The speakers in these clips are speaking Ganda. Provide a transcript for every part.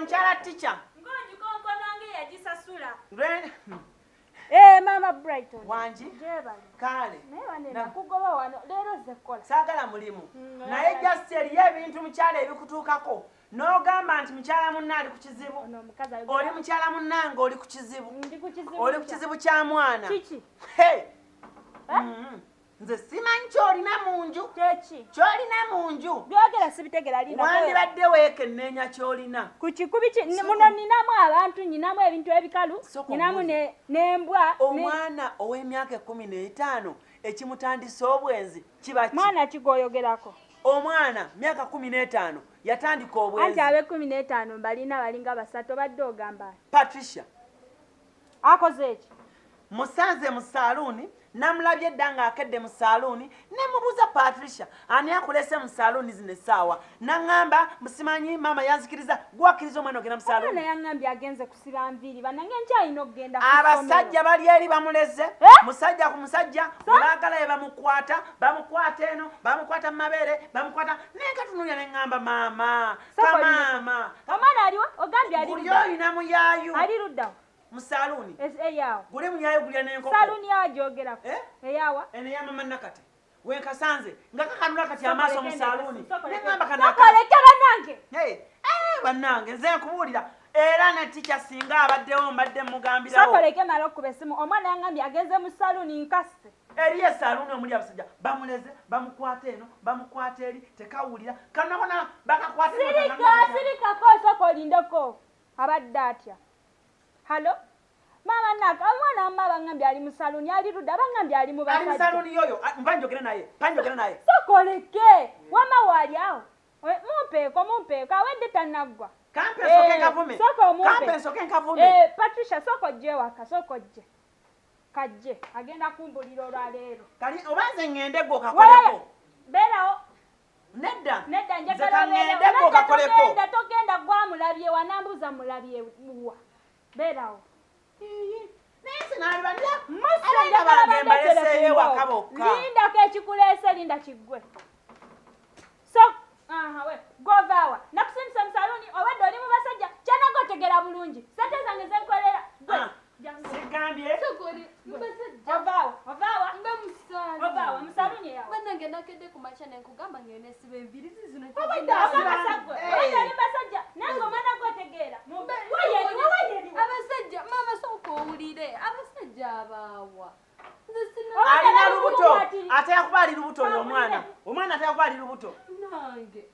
Mchala teacher. Ngonji konko nange yajisasula. Mama Brighton. Wanji. Jeba. Kale. Na kugoba wano lero zekola. Sagala mulimu. Naye just eriye ebintu mchala ebikutuukako. N'ogamba nti mukyala munna ali ku kizibu. Oli mukyala munnange oli ku kizibu. Oli ku kizibu kya mwana. Kiki? Nze simanyi ky'olina mu nju. Kiki? Ky'olina mu nju. Byogera sibitegera linda. Wandibadde weekenneenya ky'olina. Ku kikubi muno ninamu abantu, ninamu ebintu ebikalu, ninamu n'embwa. Omwana ow'emyaka 15 ekimutandisa obwenzi kiba ki? Mwana kigoyogerako. Omwana myaka 15 yatandika obwenzi. Anti abe 15 balina balinga basatu badde ogamba. Patricia. Akoze eki? Musanze mu salooni namulabye eddanga akedde mu salooni ne mubuuza Patricia ani akulese mu salooni zino essaawa naŋŋamba musimanyi maama yanzikiriza gwakkiriza omwana ogenda mu salooni. Omwana yaŋŋambye agenze kusiba nviiri bannange nkyalina okugenda ku ssomero. Abasajja bali eri bamuleze musajja ku musajja bwe baagala bamukwata eno bamukwata mu mabeere bamukwata naye katunuulya ne ŋŋamba maama kamaama. Omwana aliwa ogambye ali buli oyina muyaayu ali luddawa mu salooni. Eyawa guli muyaayu gulya n'enkoko. salooni yawa gyogerako. Eyawa eno eyamama Nakate wenkasanze nga kakanula kati amaaso mu salooni neŋŋamba sokoleke bannange. bannange nze nkubuulira era ne ticca singa abaddewo mbadde mugambirawo. sokoleke mala okuba essimu omwana yaŋŋambye agenze mu salooni nkase. Eriyo esaaluuni omuli abasajja bamuleze bamukwata eno bamukwata eri tekawulira kanakona bakakwata. Sirikako osooka olindeko abadde atya. Halo mama Naka omwana wamma baŋŋambye ali mu salooni ali ludda baŋŋambye ali mu basajja. Ali mu salooni yoyo mpanjogere naye. Sokoleke wamma waali awo mumpeeko awedde tannaggwa. Kampe nsoke nkavume. Patricia sooka ojje ewaka sooka ojje. Kajje agenda kumbulira olwaleero. Kali oba nze ŋŋende gwe okakoleko. Beerawo. Nedda njagala beerawo. Togenda gwamulabye wanambuza mulabye wa. Beerawo. Lindako ekikuleese linda kiggwe. Govaawa nakusindisa mu salooni obadde oli mu basajja kyanaga otegera bulungi sente zange zenkolera. Sigambye ovaawa mu salooni eyawo. Bannange nakedde ku makya ne nkugamba ngenda esiba enviiri zino. Obadde oli basajja nange omwana gwotegeera. Abasajja maama sooka owulire abasajja abaawa. Alina lubuto ate yakuba ali lubuto oyo omwana ate yakuba ali lubuto. Nange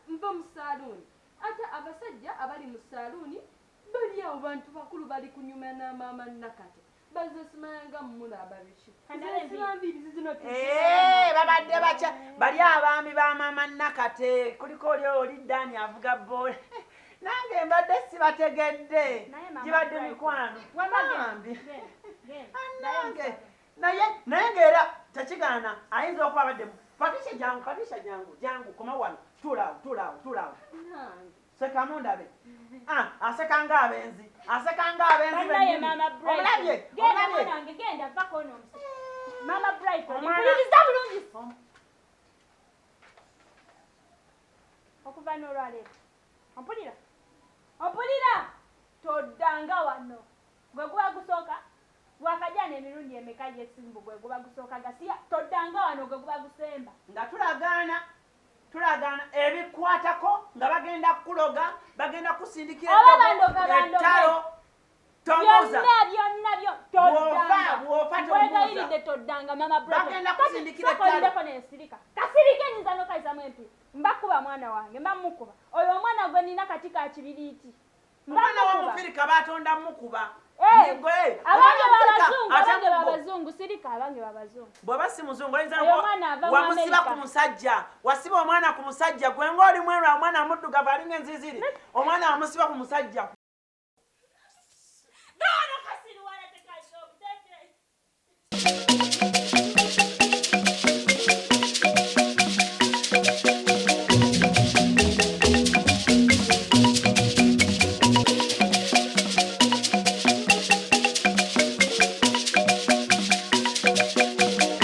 nva mu salooni ate abasajja abali mu salooni bali awo bantu bakulu bali kunyuma na maama Nakate bazesimanga mulaba biki babadde baca bali abaami ba maama Nakate kuliko oli Dani avuga boole nange mbadde sibategedde gibadde mikwano wambi nange naye ng'era tekigaana ayinza okuba abaddemu. Patricia jangu koma wano tuulaawo sekamu ndabe. Asekanga abenzi Bannaye Mama Brighton. Genda mwanange genda vako ono Mama Brighton. Mpuliriza bulungi. Okuva n'olwaleero. Ompulira. Toddanga wano. Gwe guba gusooka. Wakajana emirundi emeka y'essimbu gwe guba gusooka gasiya. Toddanga wano gwe guba gusemba. Nga tulagaana ebikwatako nga bagenda kuloga bagenda kusindikira ettalo tombuza byonna toddanga Mama Brighton bagenda kusindikira ettalo nesirika kasirike nyinza n'okaisamu empi mbakuba mwana wange mbamukuba oyo omwana gwe nina kati ka kibiriiti omwana w'omufirika batonda mukuba. abange babazungu sirika abange babazungu bw'oba si muzungu oyinza wamusiba ku musajja wasiba omwana ku musajja gwe ng'oli mweru omwana muddugavu alinga enziziri omwana wamusiba ku musajja.